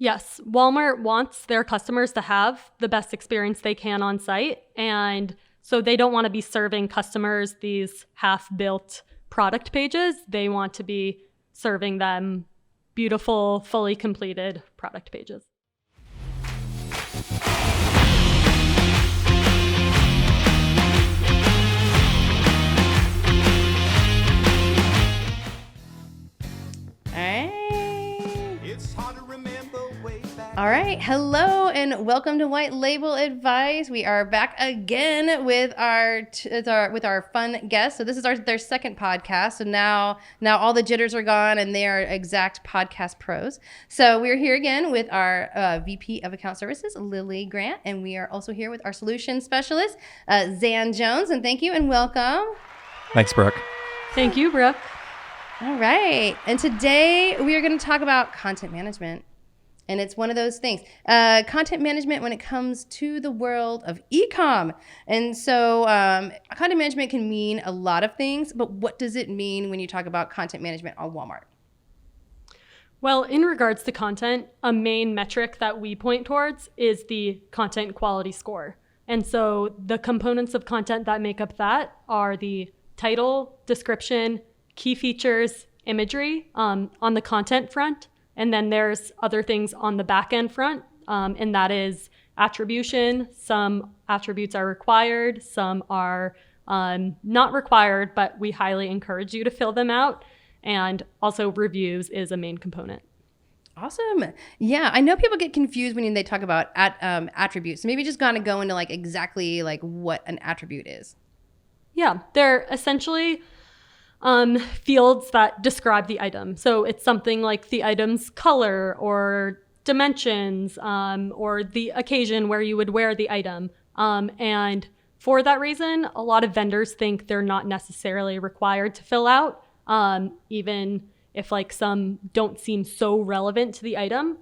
Yes, Walmart wants their customers to have the best experience they can on site. And so they don't want to be serving customers these half-built product pages. They want to be serving them beautiful, fully completed product pages. All right. Hello and welcome to White Label Advice. We are back again with our fun guests. So this is their second podcast. So now all the jitters are gone and they are exact podcast pros. So we're here again with our VP of Account Services, Lily Grant, and we are also here with our Solution Specialist, Zan Jones. And thank you and welcome. Thanks, Brooke. Thank you, Brooke. All right. And today we are going to talk about content management. And it's one of those things, content management when it comes to the world of e-com. And so content management can mean a lot of things, but what does it mean when you talk about content management on Walmart? Well, in regards to content, a main metric that we point towards is the content quality score. And so the components of content that make up that are the title, description, key features, imagery on the content front. And then there's other things on the back end front, and that is attribution. Some attributes are required, some are not required, but we highly encourage you to fill them out. And also reviews is a main component. Awesome. Yeah, I know people get confused when they talk about attributes. So maybe just gonna go into exactly what an attribute is. Yeah, they're essentially fields that describe the item. So it's something like the item's color or dimensions or the occasion where you would wear the item. And for that reason, a lot of vendors think they're not necessarily required to fill out, even if some don't seem so relevant to the item.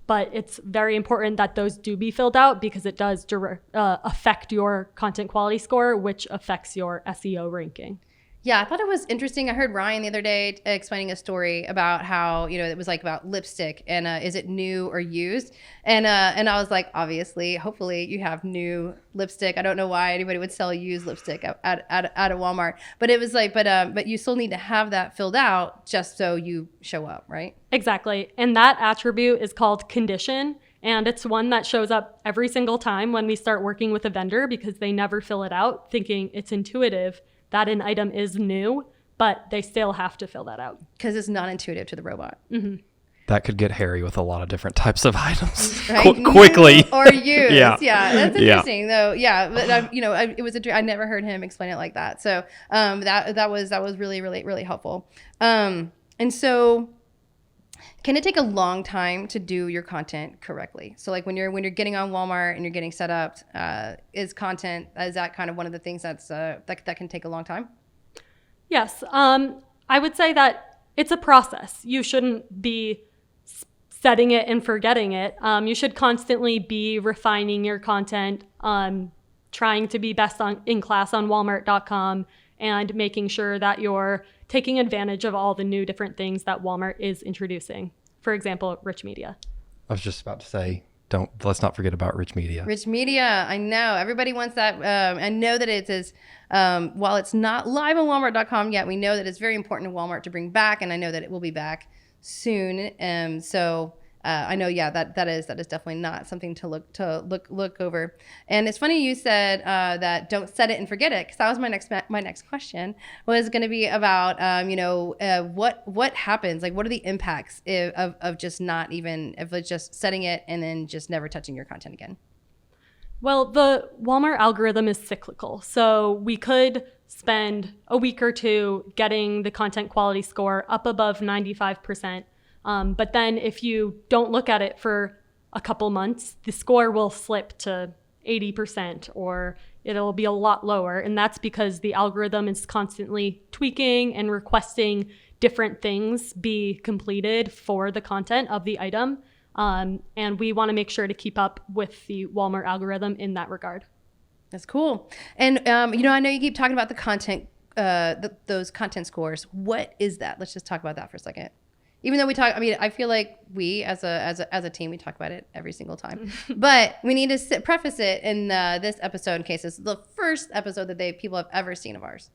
But it's very important that those do be filled out because it does affect your content quality score, which affects your SEO ranking. Yeah, I thought it was interesting. I heard Ryan the other day explaining a story about how, it was about lipstick and is it new or used? And I was like, obviously, hopefully you have new lipstick. I don't know why anybody would sell used lipstick at a Walmart. But it was but you still need to have that filled out just so you show up, right? Exactly. And that attribute is called condition. And it's one that shows up every single time when we start working with a vendor because they never fill it out thinking it's intuitive that an item is new, but they still have to fill that out. Because it's not intuitive to the robot. Mm-hmm. That could get hairy with a lot of different types of items. Right? Quickly. New or used. Yeah. That's interesting though. Yeah. But I never heard him explain it like that. So that was really, really, really helpful. And so can it take a long time to do your content correctly? So when you're getting on Walmart and you're getting set up, is that kind of one of the things that can take a long time? Yes. I would say that it's a process. You shouldn't be setting it and forgetting it. You should constantly be refining your content, trying to be best in class on Walmart.com and making sure that you're taking advantage of all the new different things that Walmart is introducing. For example, rich media. I was just about to say, let's not forget about rich media. Rich media, I know. Everybody wants that. I know that it is, while it's not live on Walmart.com yet, we know that it's very important to Walmart to bring back, and I know that it will be back soon. So I know, that is definitely not something to look over. And it's funny you said that don't set it and forget it, because that was my next question was going to be about what happens, what are the impacts of just setting it and then just never touching your content again? Well, the Walmart algorithm is cyclical, so we could spend a week or two getting the content quality score up above 95%. But then if you don't look at it for a couple months, the score will slip to 80% or it'll be a lot lower. And that's because the algorithm is constantly tweaking and requesting different things be completed for the content of the item. And we want to make sure to keep up with the Walmart algorithm in that regard. That's cool. And, I know you keep talking about the content, those content scores. What is that? Let's just talk about that for a second. even though we talk, I mean, I feel like we as a team, we talk about it every single time, but we need to preface it in this episode in case this is the first episode that people have ever seen of ours.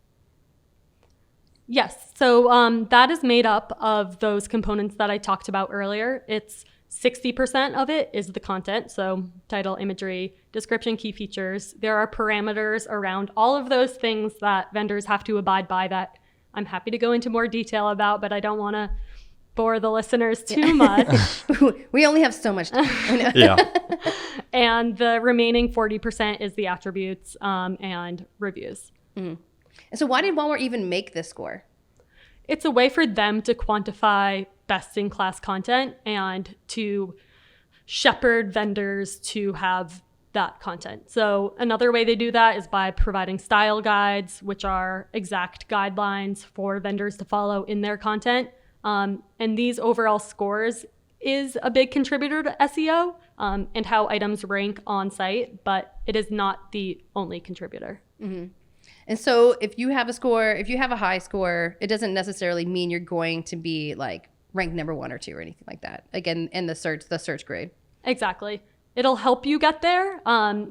Yes. So that is made up of those components that I talked about earlier. It's 60% of it is the content. So title, imagery, description, key features. There are parameters around all of those things that vendors have to abide by that I'm happy to go into more detail about, but I don't want to bore the listeners too much. We only have so much time. Yeah. And the remaining 40% is the attributes and reviews. Mm. And so why did Walmart even make this score? It's a way for them to quantify best-in-class content and to shepherd vendors to have that content. So another way they do that is by providing style guides, which are exact guidelines for vendors to follow in their content. And these overall scores is a big contributor to SEO and how items rank on site, but it is not the only contributor. Mm-hmm. And so if you have a high score, it doesn't necessarily mean you're going to be like ranked number 1 or 2 or anything like that. Again, in the search grade. Exactly. It'll help you get there,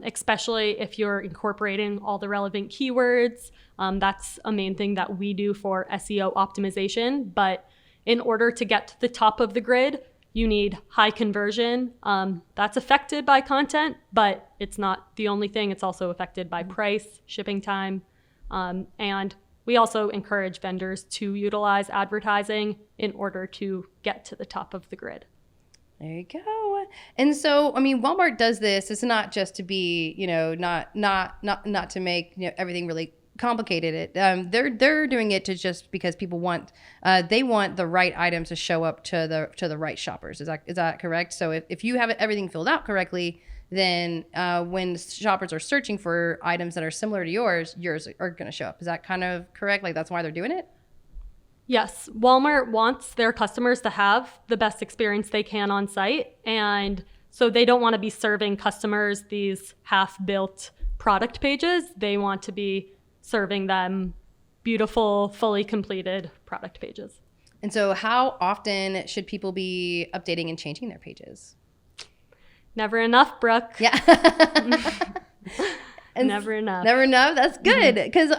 especially if you're incorporating all the relevant keywords. That's a main thing that we do for SEO optimization. But in order to get to the top of the grid, you need high conversion. That's affected by content, but it's not the only thing. It's also affected by price, shipping time. And we also encourage vendors to utilize advertising in order to get to the top of the grid. There you go. And so, I mean, Walmart does this. It's not just to be, not to make everything really complicated. They're doing it to just because people want they want the right items to show up to the right shoppers. Is that correct? So if you have everything filled out correctly, then when shoppers are searching for items that are similar to yours are going to show up. Is that kind of correct? Like that's why they're doing it? Yes, Walmart wants their customers to have the best experience they can on site. And so they don't want to be serving customers these half-built product pages. They want to be serving them beautiful, fully completed product pages. And so how often should people be updating and changing their pages? Never enough, Brooke. Yeah. Never enough. Never enough. That's good. Because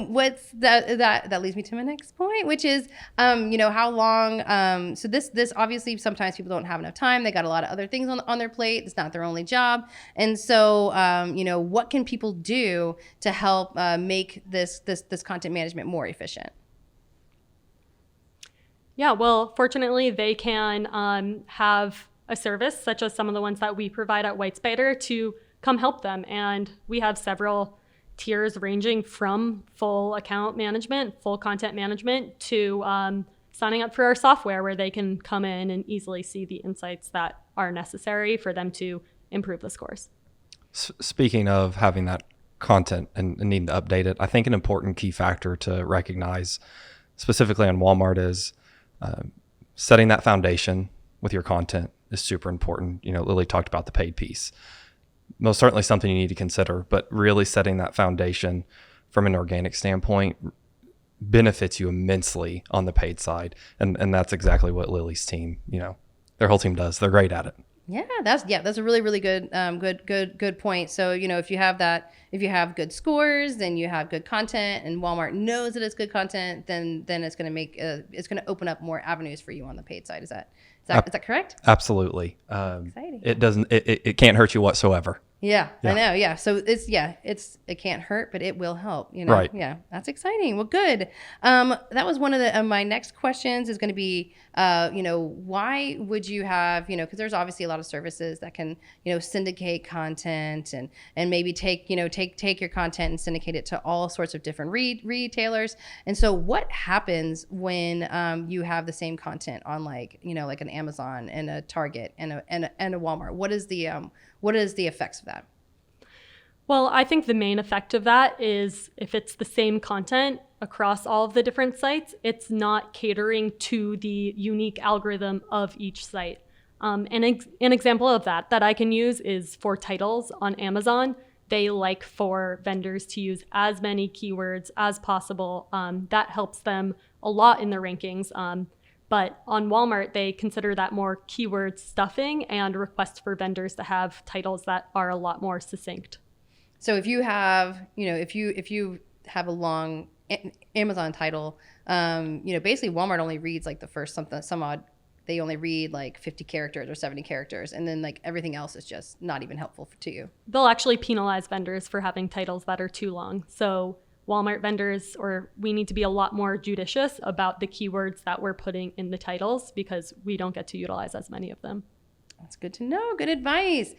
what's that leads me to my next point, which is how long. So this obviously sometimes people don't have enough time. They got a lot of other things on their plate. It's not their only job. And so what can people do to help make this content management more efficient? Yeah, well, fortunately, they can have a service such as some of the ones that we provide at Whyte to come help them. And we have several tiers ranging from full account management, full content management, to signing up for our software where they can come in and easily see the insights that are necessary for them to improve the scores. Speaking of having that content and needing to update it, I think an important key factor to recognize specifically on Walmart is setting that foundation with your content is super important. Lily talked about the paid piece. Most certainly something you need to consider, but really setting that foundation from an organic standpoint benefits you immensely on the paid side. And that's exactly what Lily's team, their whole team does. They're great at it. Yeah, that's a really, really good point. So, if you have good scores, then you have good content, and Walmart knows that it's good content, then it's going to open up more avenues for you on the paid side. Is that correct? Absolutely. Exciting. It can't hurt you whatsoever. Yeah, I know. Yeah. So it can't hurt, but it will help, Right. Yeah. That's exciting. Well, good. That was one of my next questions is going to be, why would you have, because there's obviously a lot of services that can, syndicate content and maybe take your content and syndicate it to all sorts of different retailers. And so what happens when you have the same content on like an Amazon and a Target and a Walmart? What is the effects of that? Well, I think the main effect of that is if it's the same content across all of the different sites, it's not catering to the unique algorithm of each site. An example of that I can use is for titles on Amazon. They like for vendors to use as many keywords as possible. That helps them a lot in their rankings. But on Walmart, they consider that more keyword stuffing and request for vendors to have titles that are a lot more succinct. So if you have, if you have a long Amazon title, basically Walmart only reads like the first some odd. They only read like 50 characters or 70 characters, and then like everything else is just not even helpful to you. They'll actually penalize vendors for having titles that are too long. So Walmart vendors, or we need to be a lot more judicious about the keywords that we're putting in the titles because we don't get to utilize as many of them. That's good to know. Good advice.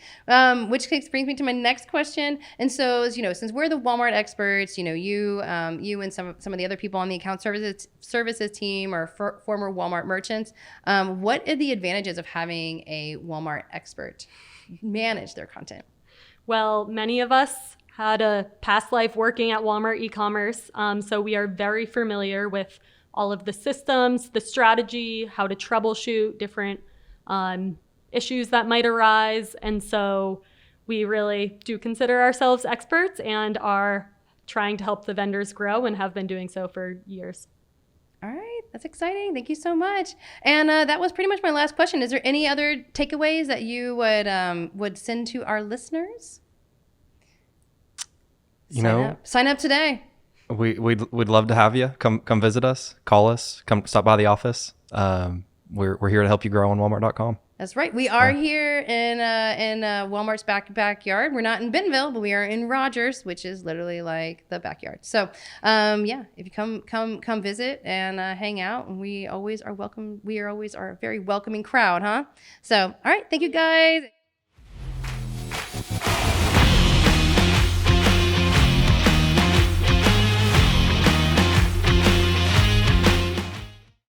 Which brings me to my next question. And so, since we're the Walmart experts, you and some of the other people on the account services team or former Walmart merchants, what are the advantages of having a Walmart expert manage their content? Well, many of us had a past life working at Walmart e-commerce, so we are very familiar with all of the systems, the strategy, how to troubleshoot different issues that might arise. And so we really do consider ourselves experts and are trying to help the vendors grow and have been doing so for years. All right. That's exciting. Thank you so much. And that was pretty much my last question. Is there any other takeaways that you would send to our listeners? Sign up today. We'd love to have you come visit us, call us, come stop by the office. We're here to help you grow on Walmart.com. That's right. We are here in Walmart's backyard. We're not in Bentonville, but we are in Rogers, which is literally like the backyard. So, if you come visit and hang out, we always are welcome. We are always a very welcoming crowd, huh? So, all right. Thank you, guys.